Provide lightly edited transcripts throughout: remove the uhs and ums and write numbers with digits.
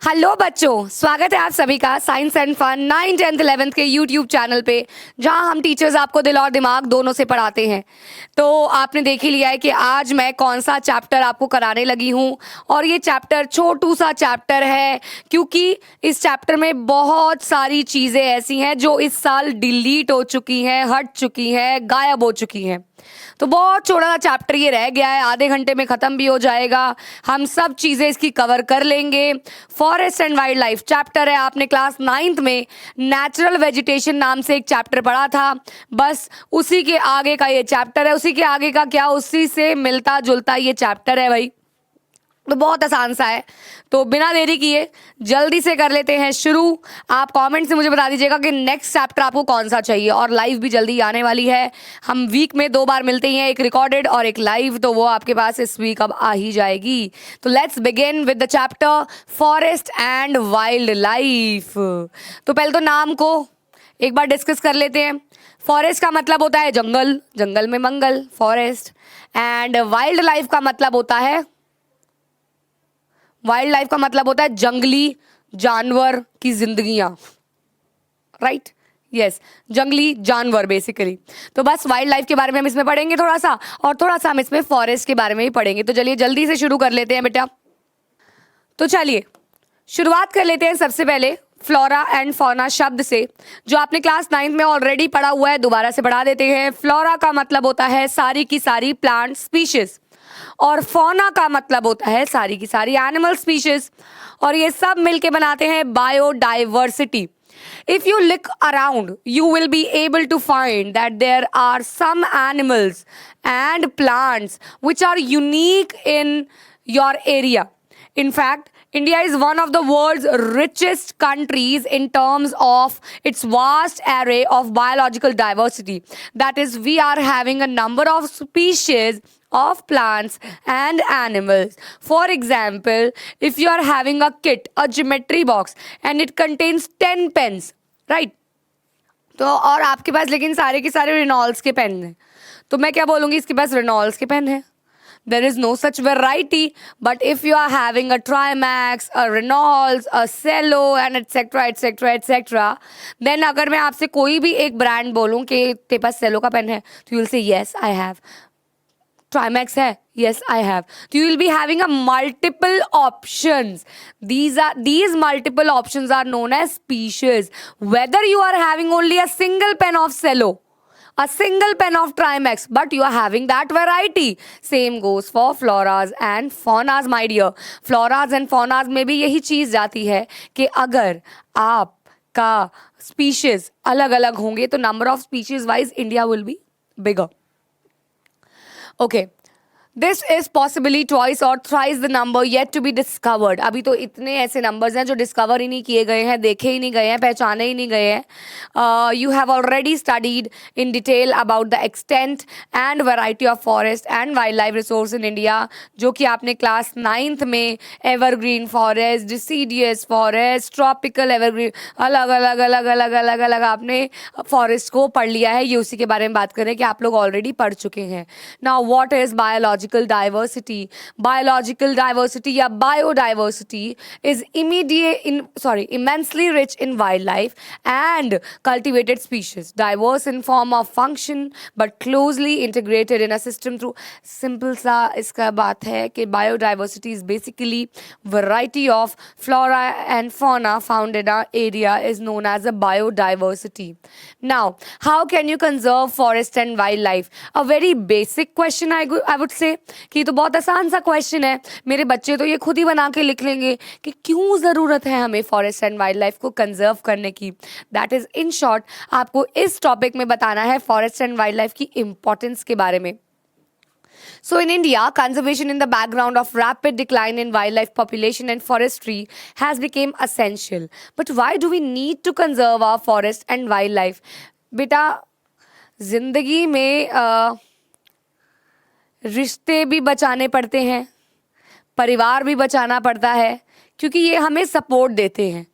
Hello बच्चों, स्वागत है आप सभी का science and fun 9, 10th 11th के यूट्यूब चैनल पे, जहां हम टीचर्स आपको दिल और दिमाग दोनों से पढ़ाते हैं। तो आपने देख ही लिया है कि आज मैं कौन सा चैप्टर आपको कराने लगी हूं, और ये चैप्टर छोटू सा चैप्टर है, क्योंकि इस चैप्टर में बहुत सारी चीज़ें ऐसी हैं जो इस साल डिलीट हो चुकी हैं, हट चुकी हैं, गायब हो चुकी हैं। तो बहुत छोटा सा चैप्टर ये रह गया है, आधे घंटे में ख़त्म भी हो जाएगा। हम सब चीज़ें इसकी कवर कर लेंगे। Forest and wild life chapter है, आपने क्लास 9th में नेचुरल वेजिटेशन नाम से एक चैप्टर पढ़ा था। बस उसी के आगे का ये चैप्टर है। उसी के आगे का क्या, उसी से मिलता जुलता ये चैप्टर है भाई। तो बहुत आसान सा है, तो बिना देरी किए जल्दी से कर लेते हैं शुरू। आप कमेंट से मुझे बता दीजिएगा कि नेक्स्ट चैप्टर आपको कौन सा चाहिए, और लाइव भी जल्दी आने वाली है। हम वीक में 2 बार मिलते ही हैं, एक रिकॉर्डेड और एक लाइव, तो वो आपके पास इस वीक अब आ ही जाएगी। तो let's begin with the chapter forest and wild life. तो पहले तो नाम को एक बार डिस्कस कर लेते हैं। फॉरेस्ट का मतलब होता है जंगल, जंगल में मंगल, फॉरेस्ट। एंड वाइल्ड लाइफ का मतलब होता है, वाइल्ड लाइफ का मतलब होता है जंगली जानवर की जिंदगियां, राइट? यस, जंगली जानवर बेसिकली। तो बस वाइल्ड लाइफ के बारे में हम इसमें पढ़ेंगे थोड़ा सा, और थोड़ा सा हम इसमें फॉरेस्ट के बारे में भी पढ़ेंगे। तो चलिए जल्दी से शुरू कर लेते हैं बेटा। तो चलिए शुरुआत कर लेते हैं सबसे पहले फ्लोरा एंड फौना शब्द से, जो आपने क्लास 9th में ऑलरेडी पढ़ा हुआ है। दोबारा से पढ़ा देते हैं। फ्लोरा का मतलब होता है सारी की सारी प्लांट स्पीशीज, और फौना का मतलब होता है सारी की सारी एनिमल स्पीशीज, और ये सब मिलके बनाते हैं biodiversity. If you look around, you will be able to find that there are some animals and plants which are unique in your area. In fact, India is one of the world's richest countries in terms of its vast array of biological diversity. That is, we are having a number of species of plants and animals. For example, if you are having a kit, a geometry box, and it contains 10 pens, right? तो और आपके पास लेकिन सारे के सारे Reynolds के pen हैं, तो मैं क्या बोलूँगी, इसके पास रेनॉल्ड्स के पेन है। There is no such variety. But if you are having a Trimax, a Reynolds, a Cello, and etc., etc., etc., then अगर मैं आपसे कोई भी एक ब्रांड बोलूँ कि तेरे पास सेलो का पेन है, तो you will say yes I have. Trimax है, yes I have. So you will be having a multiple options. These multiple options are known as species. Whether you are having only a single pen of cello, a single pen of Trimax, but you are having that variety. Same goes for floras and faunas, my dear. Floras and faunas में भी यही चीज़ जाती है कि अगर आपका species अलग अलग होंगे तो number of species wise India will be bigger. Okay. This is possibly twice or thrice the number yet to be discovered. अभी तो इतने ऐसे numbers हैं जो डिस्कवर ही नहीं किए गए हैं, देखे ही नहीं गए हैं, पहचाने ही नहीं गए हैं. You have already studied in detail about the extent and variety of forest and wildlife resource in India, जो कि आपने क्लास 9th में evergreen forest, deciduous forest, tropical evergreen, अलग अलग अलग अलग अलग अलग आपने फॉरेस्ट को पढ़ लिया है। ये उसी के बारे में बात कर रहे हैं कि आप लोग ऑलरेडी पढ़ चुके हैं। Now what is biological diversity? Biological diversity या biodiversity is immensely rich in wildlife and cultivated species, diverse in form of function but closely integrated in a system through simple सा इसका बात है कि biodiversity is basically variety of flora and fauna found in our area is known as a biodiversity. Now, how can you conserve forest and wildlife? A very basic question I would say कि तो बहुत आसान सा question है, मेरे बच्चे तो ये खुद ही बना के लिख लेंगे कि क्यों ज़रूरत है हमें फॉरेस्ट एंड वाइल्ड लाइफ को कंजर्व करने की। दैट इज़ इन शॉर्ट आपको इस टॉपिक में बताना है फॉरेस्ट एंड वाइल्ड लाइफ की इम्पोर्टेंस के बारे में। So in India, conservation in the background of rapid decline in wildlife population and forestry has become essential. But why do we need to conserve our forest and wildlife? बेटा, जिंदगी में रिश्ते भी बचाने पड़ते हैं, परिवार भी बचाना पड़ता है, क्योंकि ये हमें सपोर्ट देते हैं,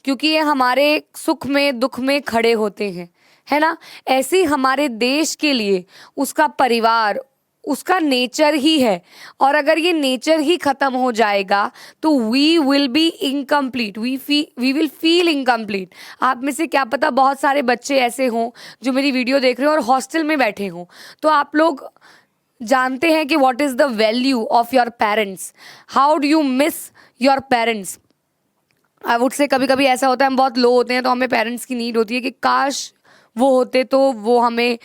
क्योंकि ये हमारे सुख में दुख में खड़े होते हैं, है ना? ऐसे ही हमारे देश के लिए उसका परिवार, उसका नेचर ही है, और अगर ये नेचर ही खत्म हो जाएगा तो we will be incomplete, we will feel incomplete. आप में से क्या पता बहुत सारे बच्चे ऐसे हों जो मेरी वीडियो देख रहे हो और हॉस्टल में बैठे हों, तो आप लोग जानते हैं कि what is the value of your parents, how do you miss your parents. I would say कभी कभी ऐसा होता है हम बहुत लो होते हैं तो हमें पेरेंट्स की नीड होती है कि काश वो होते तो वो हमें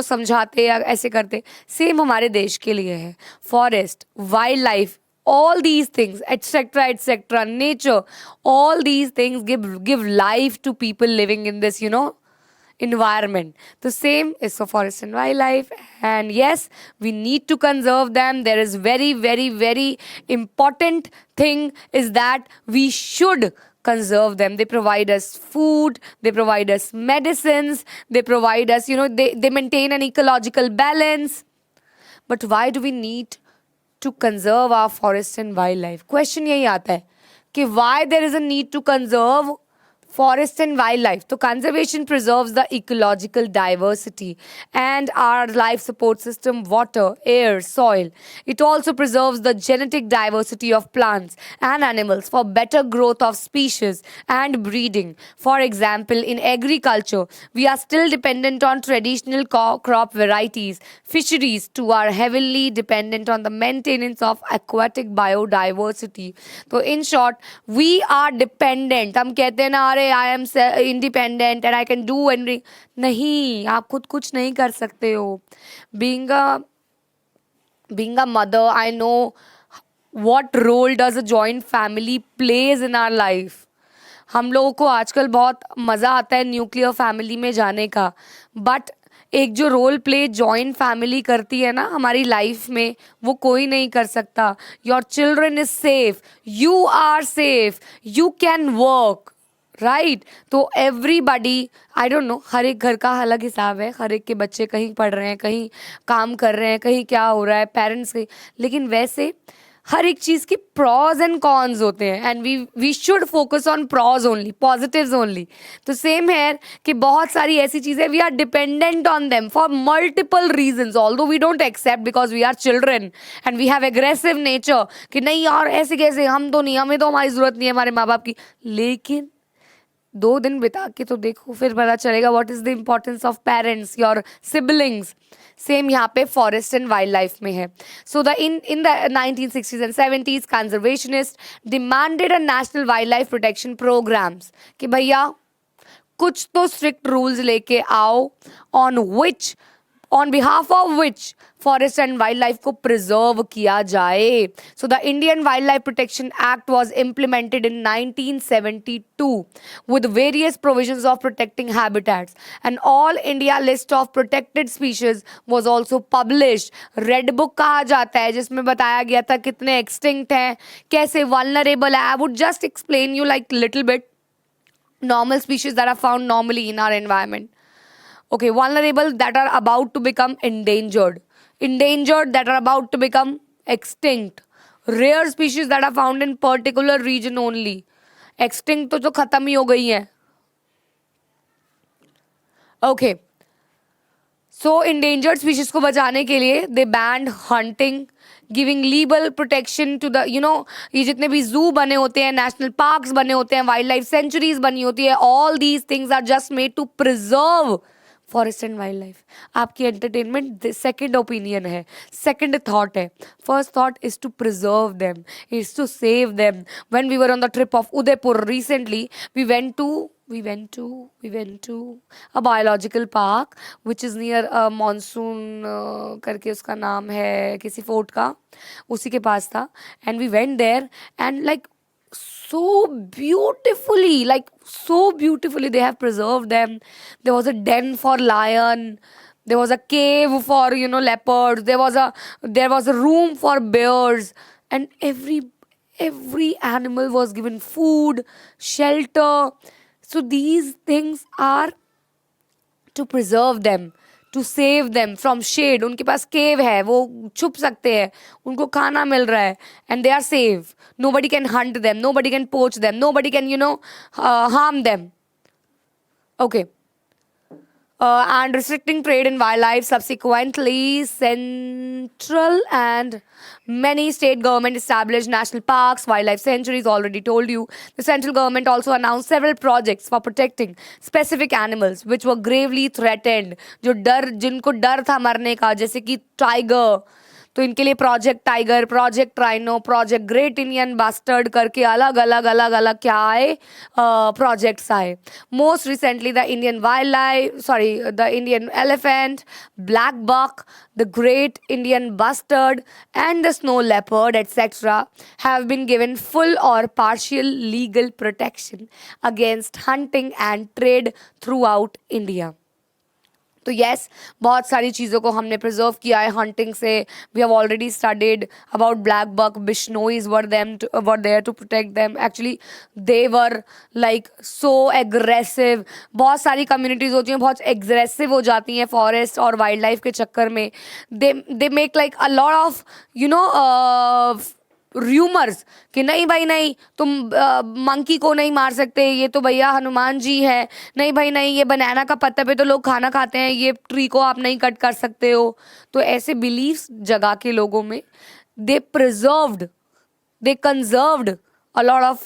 समझाते या ऐसे करते। सेम हमारे देश के लिए है। Forest, wild life, all these things, etc., nature, all these things give life to people living in this environment. The same is for forest and wildlife, and yes, we need to conserve them. There is very, very, very important thing is that we should conserve them. They provide us food, they provide us medicines, they provide us, they maintain an ecological balance. But why do we need to conserve our forests and wildlife? Question यही आता है कि why there is a need to conserve forest and wildlife. So conservation preserves the ecological diversity and our life support system, water, air, soil. It also preserves the genetic diversity of plants and animals for better growth of species and breeding. For example, in agriculture, we are still dependent on traditional crop varieties. Fisheries too are heavily dependent on the maintenance of aquatic biodiversity. So in short, we are dependent. हम कहते हैं ना, अरे I am independent and I can do and, नहीं, आप खुद कुछ नहीं कर सकते हो। Being a mother, I know what role does a joint family plays in our life. हम लोगों को आजकल बहुत मज़ा आता है न्यूक्लियर फैमिली में जाने का, बट एक जो रोल प्ले जॉइंट फैमिली करती है ना हमारी लाइफ में, वो कोई नहीं कर सकता। Your children is safe, you are safe, you can work, right. तो एवरीबडी, आई डोंट नो, हर एक घर का अलग हिसाब है, हर एक के बच्चे कहीं पढ़ रहे हैं, कहीं काम कर रहे हैं, कहीं क्या हो रहा है, पेरेंट्स कहीं, लेकिन वैसे हर एक चीज़ के प्रॉज एंड कॉन्स होते हैं, and we should focus on pros only, positives only. तो सेम है कि बहुत सारी ऐसी चीज़ें we are dependent on them for multiple reasons, although we don't accept because we are children and we have aggressive nature कि नहीं यार ऐसे कैसे, हम तो नहीं, हमें तो हमारी ज़रूरत नहीं है हमारे माँ बाप की। लेकिन 2 दिन बिता के तो देखो, फिर पता चलेगा what is the importance of parents, your siblings. Same यहाँ पे फॉरेस्ट एंड वाइल्ड लाइफ में है। So the in the 1960s and 70s conservationist demanded a national wild life protection programs कि भैया कुछ तो स्ट्रिक्ट रूल्स लेके आओ on behalf of which forest and wild life को प्रिजर्व किया जाए। So the Indian wild life protection act was implemented in 1972 with various provisions of protecting habitats, and all India list of protected species was also published. Red book कहा जाता है जिसमें बताया गया था कितने एक्सटिंक्ट हैं, कैसे vulnerable है। I would just explain you like little bit normal species that are found normally in our environment. Okay, vulnerable that are about to become endangered that are about to become extinct, rare species that are found in particular region only, extinct तो जो खत्म ही हो गई है। Okay, so endangered species को बचाने के लिए they banned hunting, giving legal protection to the ये जितने भी जू बने होते हैं, नेशनल पार्क्स बने होते हैं, वाइल्ड लाइफ सेंचुरीज बनी होती है, all these things are just made to preserve forest and wild life. आपकी एंटरटेनमेंट सेकेंड ओपिनियन है, सेकेंड थॉट है। First thought is to preserve them, is to save them. When we were on the trip of Udaipur recently, we went to a biological park which is near monsoon करके उसका नाम है, किसी fort का, उसी के पास था। and we went there and like so beautifully they have preserved them. There was a den for lion, there was a cave for leopards, there was a room for bears, and every animal was given food, shelter. So these things are to preserve them, to save them from shade. उनके पास केव है, वो छुप सकते हैं, उनको खाना मिल रहा है, and they are safe. Nobody can hunt them, nobody can poach them, nobody can harm them. Okay. and restricting trade in wildlife. Subsequently, central and many state government established national parks, wildlife sanctuaries. Already told you. The central government also announced several projects for protecting specific animals which were gravely threatened. जो डर जिनको डर था मरने का, जैसे कि tiger, तो इनके लिए project tiger, project rhino, project great Indian bustard करके अलग अलग अलग अलग क्या आए, प्रोजेक्ट्स आए. Most recently the Indian wild life, sorry, the Indian elephant, black buck, the great Indian bustard and the snow leopard, etc., have been given full or partial legal protection against hunting and trade throughout India. तो yes, बहुत सारी चीज़ों को हमने preserve किया है hunting से. We have already studied about blackbuck. Bishnois were there to protect them. Actually they were like so aggressive. बहुत सारी कम्युनिटीज़ होती हैं बहुत एग्रेसिव हो जाती हैं फॉरेस्ट और वाइल्ड लाइफ के चक्कर में. They make like a lot of rumours कि नहीं भाई नहीं, तुम मंकी को नहीं मार सकते, ये तो भैया हनुमान जी है. नहीं भाई नहीं, ये बनाना का पत्ते पे तो लोग खाना खाते हैं, ये ट्री को आप नहीं कट कर सकते हो. तो ऐसे बिलीव्स जगा के लोगों में दे conserved a lot of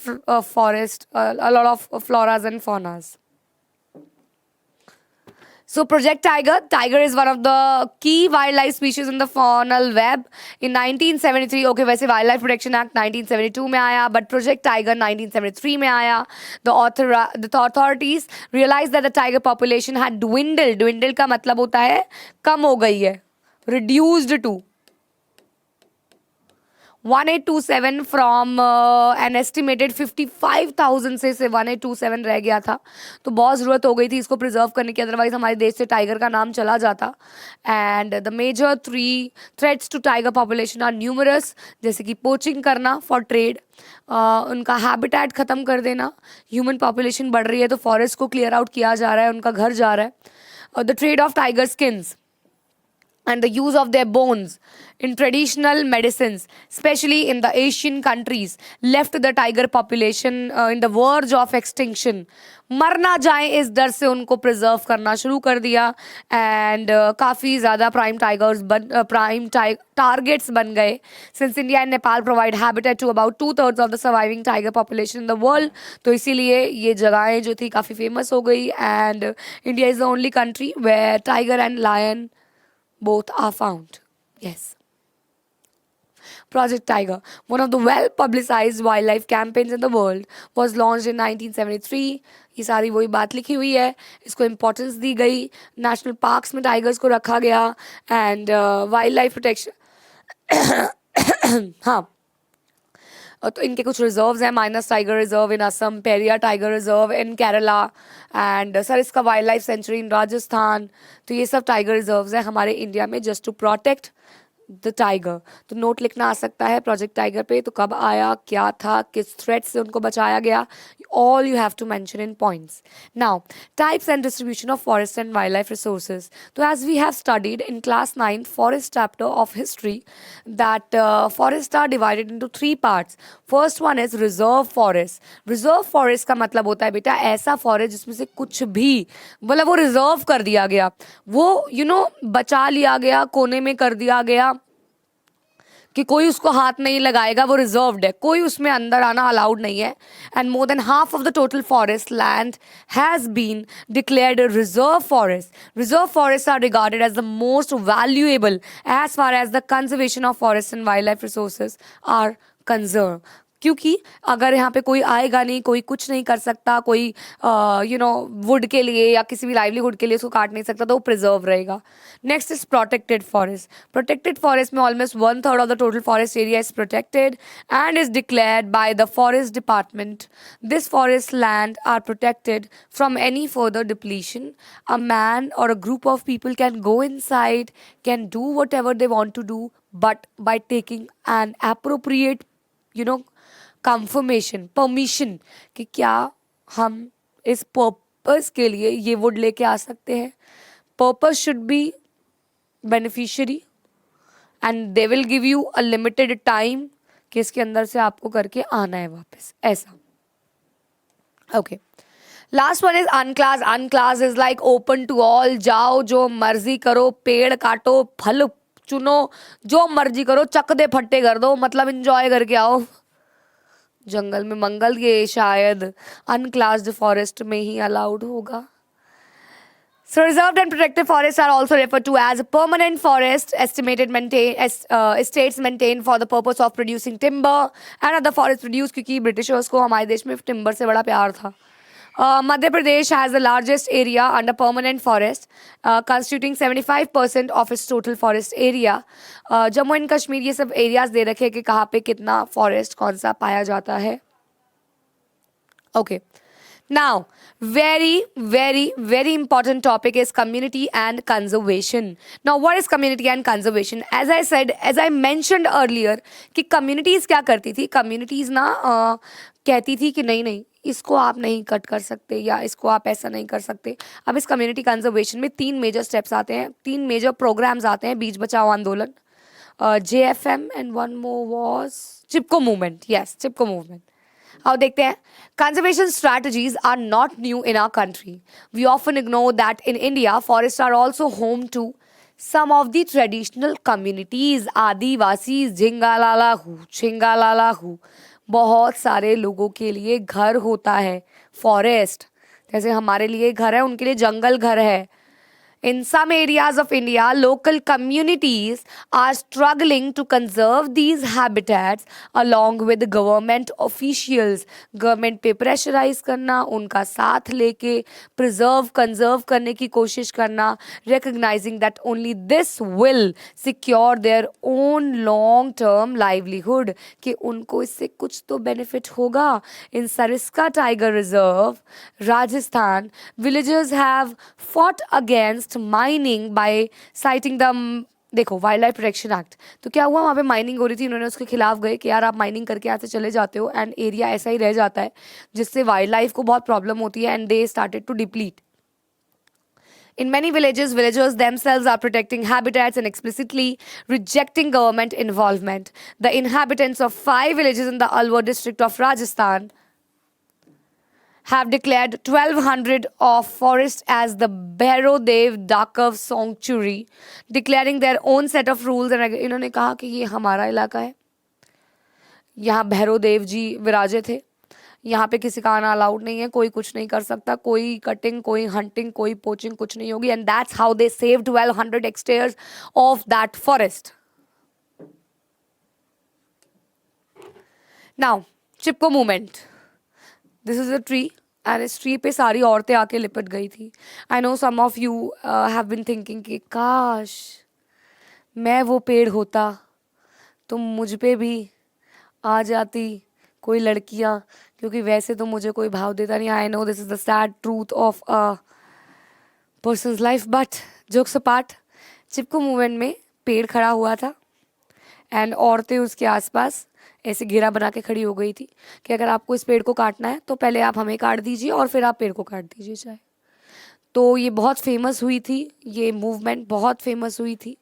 forest, a lot of floras and faunas. So Project Tiger. Tiger is one of the key wildlife species in the faunal web. In 1973, okay, वैसे Wildlife Protection Act 1972 में आया, but Project Tiger 1973 में आया. The authorities realized that the tiger population had dwindled. Dwindled का मतलब होता है कम हो गई है, reduced to 1827 from an estimated 55,000 से 1827 रह गया था. तो बहुत ज़रूरत हो गई थी इसको प्रिजर्व करने की, अदरवाइज हमारे देश से टाइगर का नाम चला जाता. And the major 3 threats to tiger population are numerous, जैसे कि पोचिंग करना फॉर ट्रेड, उनका हैबिटेट ख़त्म कर देना. ह्यूमन पॉपुलेशन बढ़ रही है तो फॉरेस्ट को क्लियर आउट किया जा रहा है, उनका घर जा रहा है. The trade off tiger skins and the use of their bones in traditional medicines, especially in the Asian countries, left the tiger population in the verge of extinction. मर ना जाए इस डर से उनको प्रिजर्व करना शुरू कर दिया. एंड काफ़ी ज़्यादा प्राइम टारगेट्स बन गए. Since India and Nepal provide habitat to about 2/3 of the surviving tiger population in the world, तो इसीलिए ये जगहें जो थी काफ़ी फेमस हो गई. And India is the only country where tiger and lion both are found. Yes. Project Tiger, one of the well-publicized wildlife campaigns in the world, was launched in 1973. ये सारी वही बात लिखी हुई है, इसको इम्पोर्टेंस दी गई, नेशनल पार्क्स में टाइगर्स को रखा गया. एंड वाइल्ड लाइफ प्रोटेक्शन हाँ, तो इनके कुछ रिजर्व्स हैं. Manas tiger reserve in Assam, Periyar tiger reserve in Kerala, and Sariska wildlife sanctuary in Rajasthan. तो ये सब टाइगर रिजर्व्स हैं हमारे इंडिया में just to protect the tiger. तो नोट लिखना आ सकता है प्रोजेक्ट टाइगर पे. तो कब आया, क्या था, किस थ्रेट से उनको बचाया गया, all you have to mention in points. Now, types and distribution of forest and wildlife resources. So as we have studied in class 9 forest chapter of history, that forests are divided into 3 parts. First one is reserve forest. Reserve forest का मतलब होता है बेटा ऐसा forest जिसमें से कुछ भी मतलब वो रिजर्व कर दिया गया, वो बचा लिया गया, कोने में कर दिया गया कि कोई उसको हाथ नहीं लगाएगा, वो रिजर्व्ड है, कोई उसमें अंदर आना अलाउड नहीं है. And more than half of the total forest land has been declared reserve forest. Reserve forest are regarded as the most valuable as far as the conservation of forest and wild life resources are conserve. क्योंकि अगर यहाँ पे कोई आएगा नहीं, कोई कुछ नहीं कर सकता, कोई वुड के लिए या किसी भी लाइवलीहुड के लिए उसको काट नहीं सकता, तो वो प्रिजर्व रहेगा. Next is protected forest. Protected forest में almost 1/3 of the total forest area is protected and is declared by the forest department. This forest land are protected from any further depletion. A man और a group of people can go inside, can do whatever they want to do, but by taking an appropriate confirmation, permission कि क्या हम इस purpose के लिए ये would लेके आ सकते हैं. Purpose should be beneficiary and they will give you a limited time कि इसके अंदर से आपको करके आना है वापस, ऐसा. Okay, last one is unclass. Unclass is like open to all. जाओ जो मर्जी करो, पेड़ काटो, फल चुनो, जो मर्जी करो, चक दे फट्टे कर दो, मतलब इंजॉय करके आओ. जंगल में मंगल ये शायद अनक्लास्ड फॉरेस्ट में ही अलाउड होगा. So reserved and protected forests are also referred to as permanent forests, estates maintained for the purpose of producing timber and other forests produced क्योंकि ब्रिटिशर्स को हमारे देश में टिम्बर से बड़ा प्यार था. Madhya Pradesh has the largest area under permanent forest, constituting 75% of its total forest area. Jammu and Kashmir ये सब एरियाज दे रखे कि कहाँ पे कितना फॉरेस्ट कौन सा पाया जाता है. Okay. Now, very important topic is community and conservation. Now, what is community and conservation? As I mentioned earlier, कि communities क्या करती थी? Communities ना कहती थी कि नहीं इसको आप नहीं कट कर सकते या इसको आप ऐसा नहीं कर सकते. अब इस कम्युनिटी कंजर्वेशन में 3 मेजर स्टेप्स आते हैं, 3 मेजर प्रोग्राम्स आते हैं. बीज बचाओ आंदोलन, JFM and one more was Chipko movement. Yes, Chipko movement. अब देखते हैं. Conservation strategies are not new in our country. We often ignore that in India, forests are also home to some of the traditional communities. आदिवासी, झिंगालाला हू, बहुत सारे लोगों के लिए घर होता है फॉरेस्ट. जैसे हमारे लिए घर है, उनके लिए जंगल घर है. In some areas of India, local communities are struggling to conserve these habitats along with government officials. Government पे pressurize करना, उनका साथ लेके conserve करने की कोशिश करना, recognizing that only this will secure their own long-term livelihood. कि उनको इससे कुछ तो benefit होगा. In Sariska Tiger Reserve, Rajasthan, villagers have fought against mining by citing the देखो वाइल्ड लाइफ प्रोटेक्शन एक्ट. तो क्या हुआ, वहाँ पे माइनिंग हो रही थी, उन्होंने उसके खिलाफ गए कि यार आप माइनिंग करके यहाँ से चले जाते हो एंड एरिया ऐसा ही रह जाता है जिससे वाइल्ड लाइफ को बहुत प्रॉब्लम होती है and they started to deplete. In many villages, villagers themselves are protecting habitats and explicitly rejecting government involvement. The inhabitants of 5 villages in the Alwar district of Rajasthan have declared 1200 of forest as the Bhairodev Dakav Sanctuary, declaring their own set of rules. And इन्होंने कहा कि ये हमारा इलाका है, यहाँ भैरवदेव जी विराजे थे, यहाँ पे किसी का आना अलाउड नहीं है, कोई कुछ नहीं कर सकता, कोई कटिंग, कोई हंटिंग, कोई पोचिंग कुछ नहीं होगी. And that's how they saved 1200 hectares of that forest. Now, Chipko movement. This is a tree and इस ट्री पे सारी औरतें आके लिपट गई थी. I know some of you have been thinking कि काश मैं वो पेड़ होता तो मुझ पे भी आ जाती कोई लड़कियां, क्योंकि वैसे तो मुझे कोई भाव देता नहीं. I know this is the sad truth of a person's life, but jokes apart, Chipko movement में पेड़ खड़ा हुआ था एंड औरतें उसके आसपास ऐसे घेरा बना के खड़ी हो गई थी कि अगर आपको इस पेड़ को काटना है तो पहले आप हमें काट दीजिए और फिर आप पेड़ को काट दीजिए चाहे. तो ये बहुत फेमस हुई थी, ये मूवमेंट बहुत फेमस हुई थी.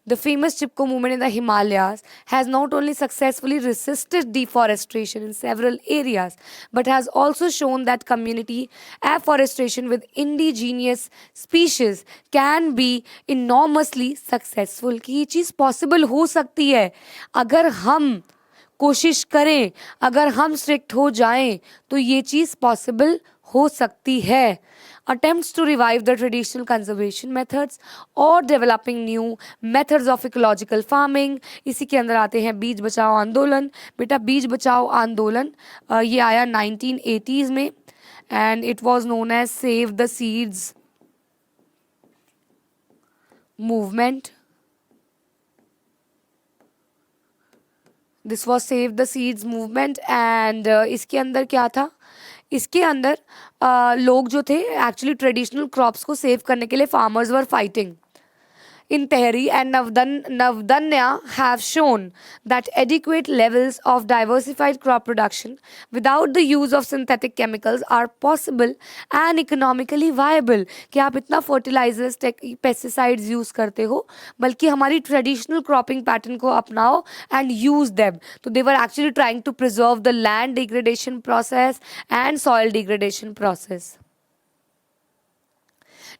The famous Chipko movement in the Himalayas has not only successfully resisted deforestation in several areas, but has also shown that community afforestation with indigenous species can be enormously successful. कि ये चीज़ possible हो सकती है अगर हम कोशिश करें, अगर हम स्ट्रिक्ट हो जाएं तो ये चीज़ पॉसिबल हो सकती है. Attempts to revive the traditional conservation methods और developing new methods of ecological farming. इसी के अंदर आते हैं बीज बचाओ आंदोलन. बेटा बीज बचाओ आंदोलन ये आया 1980s में and it was known as Save the Seeds movement. This was Save the Seeds movement and इसके अंदर क्या था, इसके अंदर लोग जो थे एक्चुअली ट्रेडिशनल क्रॉप्स को सेव करने के लिए farmers were fighting. In Tehri and Navdanya have shown that adequate levels of diversified crop production without the use of synthetic chemicals are possible and economically viable. कि आप इतना fertilizers, pesticides use करते हो, बल्कि हमारी traditional cropping pattern को अपनाओ and use them. तो they were actually trying to preserve the land degradation process and soil degradation process.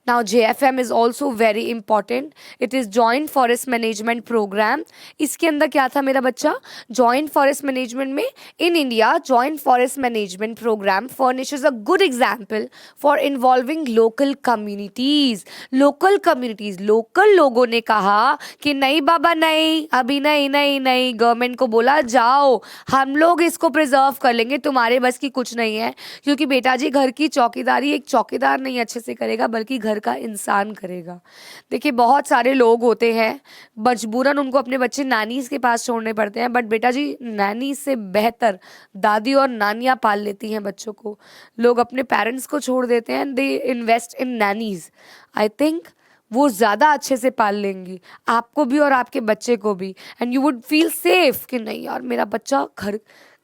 Now JFM is also very important. It is Joint Forest Management Program. इसके अंदर क्या था मेरा बच्चा? Joint Forest Management में in India, Joint Forest Management Program furnishes a good example for involving local communities. Local लोगों ने कहा कि नहीं बाबा नहीं, अभी नहीं, गवर्नमेंट को बोला जाओ हम लोग इसको प्रिजर्व कर लेंगे, तुम्हारे बस की कुछ नहीं है, क्योंकि बेटा जी घर की चौकीदारी एक चौकीदार नहीं अच्छे से करेगा बल्कि घर का इंसान करेगा। देखिए बहुत सारे लोग होते हैं मजबूरन उनको अपने बच्चे नानीज के पास छोड़ने पड़ते हैं, बट बेटा जी नानी से बेहतर दादी और नानियाँ पाल लेती हैं बच्चों को। लोग अपने पेरेंट्स को छोड़ देते हैं, they invest in nannies. I think वो ज़्यादा अच्छे से पाल लेंगी आपको भी और आपके बच्चे को भी, and you would feel safe कि नहीं यार मेरा बच्चा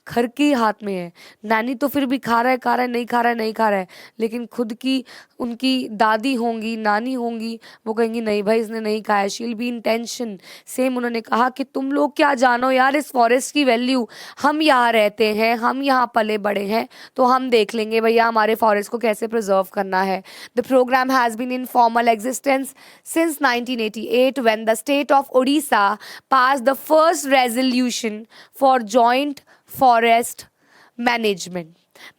घर के हाथ में है। नानी तो फिर भी खा रहा है, नहीं खा रहा है, लेकिन खुद की उनकी दादी होंगी, नानी होंगी, वो कहेंगी नहीं भाई इसने नहीं खाया, she'll be in tension. Same उन्होंने कहा कि तुम लोग क्या जानो यार इस फॉरेस्ट की वैल्यू, हम यहाँ रहते हैं, हम यहाँ पले बड़े हैं, तो हम देख लेंगे भैया हमारे फॉरेस्ट को कैसे प्रिजर्व करना है। The program has been in formal existence since 1988 when the state of Odisha passed the first resolution for joint forest management.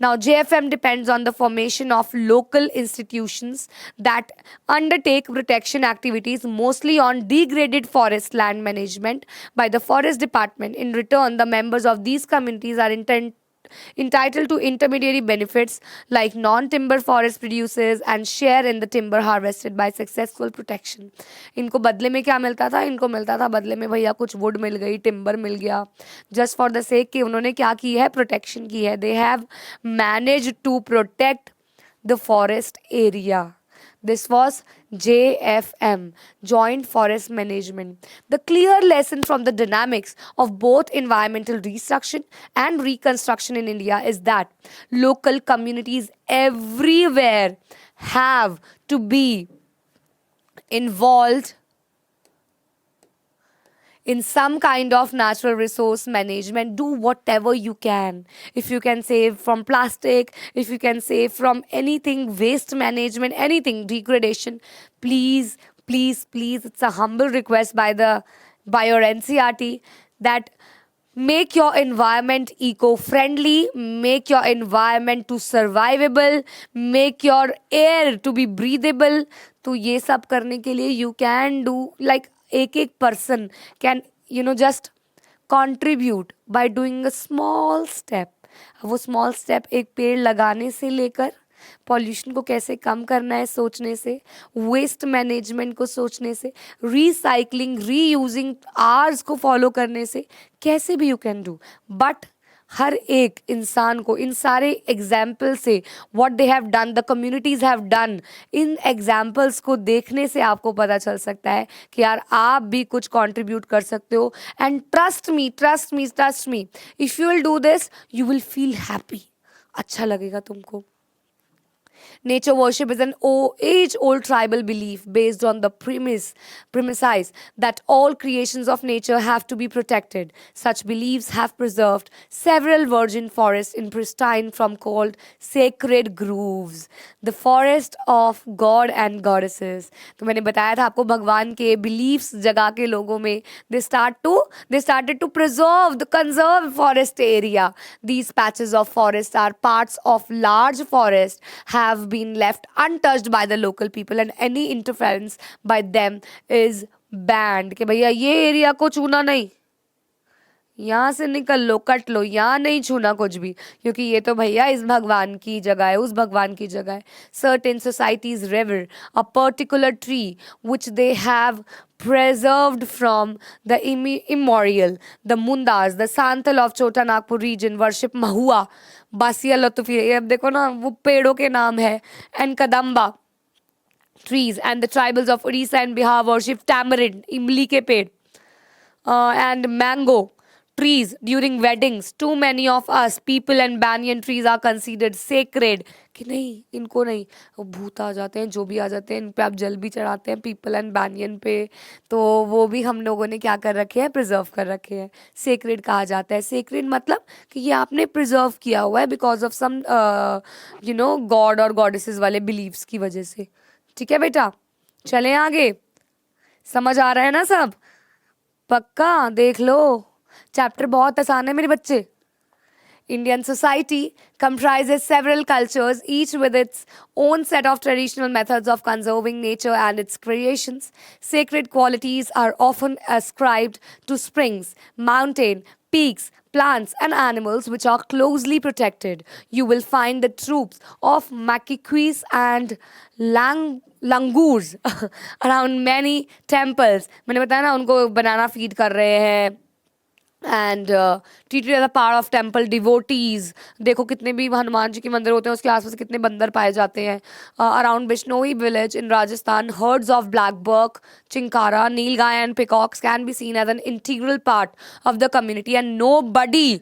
Now, JFM depends on the formation of local institutions that undertake protection activities mostly on degraded forest land management by the forest department. In return, the members of these communities are entitled to intermediary benefits like non-timber forest producers and share in the timber harvested by successful protection. इनको बदले में क्या मिलता था? इनको मिलता था बदले में भैया कुछ वुड मिल गई, टिम्बर मिल गया, जस्ट फॉर द सेक कि उन्होंने क्या की है, प्रोटेक्शन की है। They have manage to protect the forest area. This was JFM, Joint Forest Management. The clear lesson from the dynamics of both environmental destruction and reconstruction in India is that local communities everywhere have to be involved in some kind of natural resource management. Do whatever you can. If you can save from plastic, if you can save from anything, waste management, anything, degradation, please, it's a humble request by your NCRT that make your environment eco-friendly, make your environment to survivable, make your air to be breathable. तो ये सब करने के लिए you can do like एक person can just contribute by doing a small step. वो small step एक पेड़ लगाने से लेकर पॉल्यूशन को कैसे कम करना है सोचने से, वेस्ट मैनेजमेंट को सोचने से, रिसाइकलिंग रीयूजिंग आवर्स को फॉलो करने से, कैसे भी यू कैन डू। बट हर एक इंसान को इन सारे एग्जाम्पल से what they have done, the communities have done, in examples को देखने से आपको पता चल सकता है कि यार आप भी कुछ कंट्रीब्यूट कर सकते हो। And trust me, if you will do this you will feel happy, अच्छा लगेगा तुमको। Nature worship is an age-old tribal belief based on the premise that all creations of nature have to be protected. Such beliefs have preserved several virgin forests in pristine form called sacred groves, the forest of God and goddesses. तो मैंने बताया था आपको भगवान के beliefs जगा के लोगों में they started to preserve the conserve forest area. These patches of forest are parts of large forest have been left untouched by the local people and any interference by them is banned. कि भैया ये area को छूना नहीं, यहाँ से निकल लो, cut लो, यहाँ नहीं छूना कुछ भी, क्योंकि ये तो भैया इस भगवान की जगह है, उस भगवान की जगह है. Certain societies revere a particular tree which they have preserved from the immemorial. The Mundas, the Santal of Chota Nagpur region worship Mahua, Basia Latufi. अब देखो ना वो पेड़ों के नाम है. And Kadamba trees, and the tribals of Odisha and Bihar worship tamarind, इमली के पेड़, and mango trees during weddings. Too many of us people and banyan trees are considered sacred. कि नहीं इनको नहीं, वो भूत आ जाते हैं, जो भी आ जाते हैं, इन पे आप जल भी चढ़ाते हैं पीपल एंड banyan पे, तो वो भी हम लोगों ने क्या कर रखे हैं, प्रिजर्व कर रखे हैं. सेक्रेड कहा जाता है. सेक्रेड मतलब कि ये आपने प्रिजर्व किया हुआ है बिकॉज ऑफ सम गॉड और गॉडेसेस वाले बिलीव्स की वजह से. ठीक है बेटा, चलें आगे, समझ आ रहा है ना सब? पक्का? देख लो, चैप्टर बहुत आसान है मेरे बच्चे। Indian society comprises several cultures, each with its own set of traditional methods of conserving nature and its creations. Sacred qualities are often ascribed to springs, mountain, peaks, plants, and animals which are closely protected. You will find the troops of macaques and langurs around many temples. मैंने बताया ना उनको banana feed कर रहे हैं and treated as a part of temple devotees. देखो कितने भी हनुमान जी के मंदिर होते हैं उसके आसपास कितने बंदर पाए जाते हैं। Around Bishnoi village in Rajasthan herds of blackbuck, chinkara, nilgai and peacocks can be seen as an integral part of the community and nobody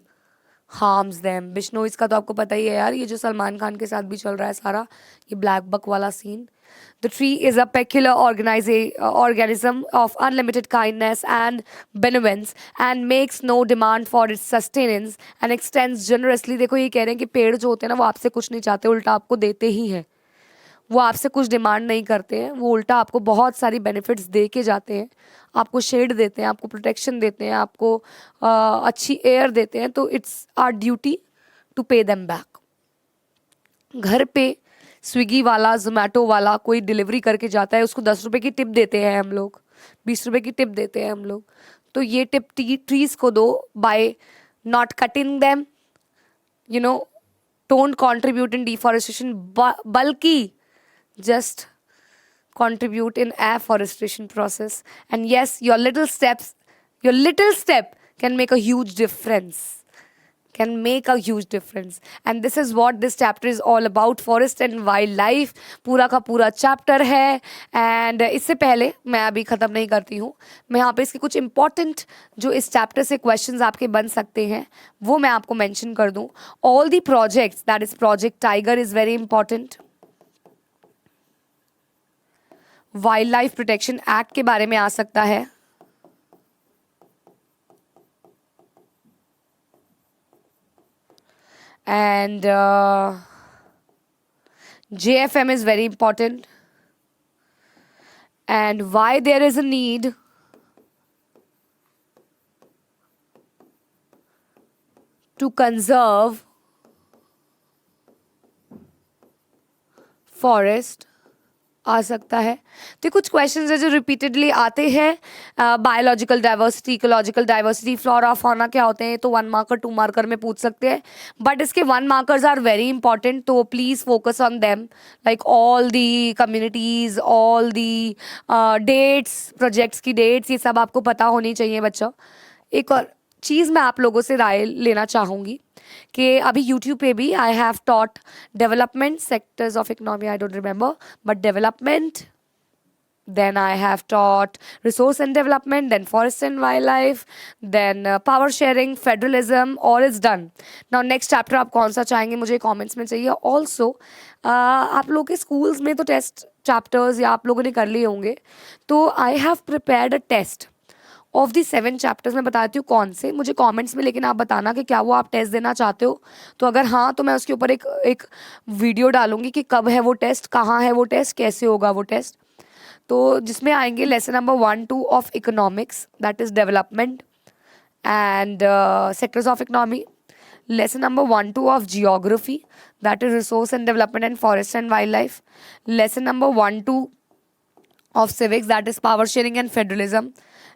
harms them. Bishnois का तो आपको पता ही है यार, ये जो सलमान खान के साथ भी चल रहा है सारा ये ब्लैक बक वाला scene. The tree is a peculiar organism of unlimited kindness and benevolence and makes no demand for its sustenance and extends generously। देखो ये कह रहे हैं कि पेड़ जो होते हैं ना वो आपसे कुछ नहीं चाहते, उल्टा आपको देते ही हैं। वो आपसे कुछ डिमांड नहीं करते हैं, वो उल्टा आपको बहुत सारी बेनिफिट्स दे के जाते हैं। आपको शेड देते हैं, आपको प्रोटेक्शन देते हैं, आपको अच्छी एयर देते हैं। तो it's our duty to pay them back. घर पे स्विगी वाला, जोमेटो वाला कोई डिलीवरी करके जाता है, उसको 10 रुपये की टिप देते हैं हम लोग, 20 रुपये की टिप देते हैं हम लोग। तो ये टिप ट्रीज को दो by not cutting them, you know, don't contribute in deforestation, बल्कि just contribute in afforestation process. And yes, your little step can make a huge difference. And this is what this chapter is all about, forest and wildlife। पूरा का पूरा chapter है। And इससे पहले मैं अभी ख़त्म नहीं करती हूँ, मैं यहाँ पे इसके कुछ इंपॉर्टेंट जो इस चैप्टर से क्वेश्चंस आपके बन सकते हैं वो मैं आपको मेंशन कर दूँ। All the projects, that is project tiger is very important. Wild life protection act के बारे में आ सकता है। And JFM is very important, and why there is a need to conserve forest आ सकता है। तो कुछ क्वेश्चंस है जो रिपीटेडली आते हैं। Biological diversity, ecological diversity, flora fauna क्या होते हैं, तो 1 मार्कर 2 मार्कर में पूछ सकते हैं। बट इसके 1 मार्कर्स आर वेरी इंपॉर्टेंट, तो please focus on them, like all the communities, all the dates, projects की डेट्स, ये सब आपको पता होनी चाहिए बच्चों। एक और चीज़ मैं आप लोगों से राय लेना चाहूँगी कि अभी यूट्यूब पे भी I have taught development sectors of economy, I don't remember, but development, then I have taught resource and development, then forest and wildlife, then power sharing, federalism, all is done. Now next chapter आप कौन सा चाहेंगे मुझे comments में चाहिए। Also आप लोगों के स्कूल्स में तो टेस्ट चैप्टर्स या आप लोगों ने कर लिए होंगे, तो I have prepared a test of the 7 chapters. मैं बताती हूँ कौन से, मुझे कमेंट्स में लेकिन आप बताना कि क्या वो आप टेस्ट देना चाहते हो। तो अगर हाँ तो मैं उसके ऊपर एक वीडियो डालूंगी कि कब है वो टेस्ट, कहाँ है वो टेस्ट, कैसे होगा वो टेस्ट। तो जिसमें आएंगे lesson number 1-2 of economics, that is development and sectors of economy, lesson number 1-2 of geography, that is resource and development and forest and wild life, lesson number 1-2 of civics, that is power sharing and federalism,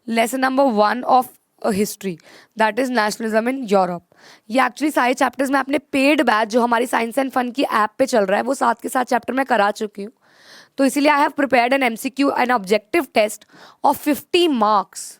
lesson number 1 of history, that is nationalism in Europe। ये actually सारे chapters मैं अपने paid batch जो हमारी science and fun की app पे चल रहा है वो साथ के साथ चैप्टर मैं करा चुकी हूँ। तो इसीलिए I have prepared an MCQ, an objective test of 50 marks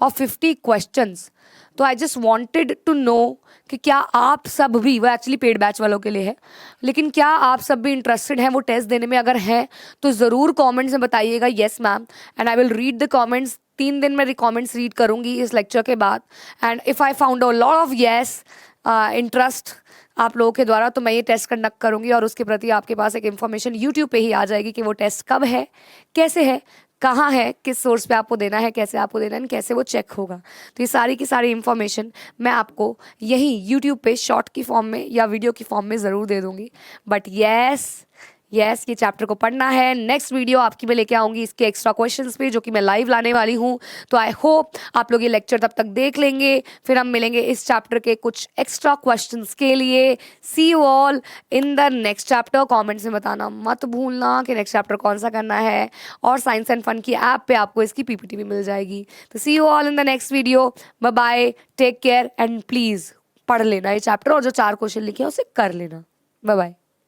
of 50 questions. तो I just wanted to know कि क्या आप सब भी, वो एक्चुअली पेड बैच वालों के लिए है, लेकिन क्या आप सब भी इंटरेस्टेड हैं वो टेस्ट देने में? अगर हैं तो ज़रूर कमेंट्स में बताइएगा yes ma'am, and I will read the comments. 3 दिन में कमेंट्स रीड करूँगी इस लेक्चर के बाद, and if I found a lot of yes interest आप लोगों के द्वारा, तो मैं ये टेस्ट कंडक्ट करूँगी और उसके प्रति आपके पास एक इन्फॉर्मेशन यूट्यूब पे ही आ जाएगी कि वो टेस्ट कब है, कैसे है, कहाँ है, किस सोर्स पे आपको देना है, कैसे आपको देना है, कैसे वो चेक होगा। तो ये सारी की सारी इन्फॉर्मेशन मैं आपको यहीं यूट्यूब पे शॉर्ट की फॉर्म में या वीडियो की फॉर्म में ज़रूर दे दूँगी। बट येस यस, ये चैप्टर को पढ़ना है। नेक्स्ट वीडियो आपकी मैं लेके आऊँगी इसके एक्स्ट्रा क्वेश्चंस पे, जो कि मैं लाइव लाने वाली हूँ। तो आई होप आप लोग ये लेक्चर तब तक देख लेंगे, फिर हम मिलेंगे इस चैप्टर के कुछ एक्स्ट्रा क्वेश्चंस के लिए। See you all in the next chapter. Comments में बताना मत भूलना कि नेक्स्ट चैप्टर कौन सा करना है, और साइंस एंड फन की ऐप पे आपको इसकी पीपीटी भी मिल जाएगी। तो see you all in the next video. Bye bye, take care, and please पढ़ लेना ये चैप्टर, और जो 4 क्वेश्चन लिखे हैं उसे कर लेना। Bye bye.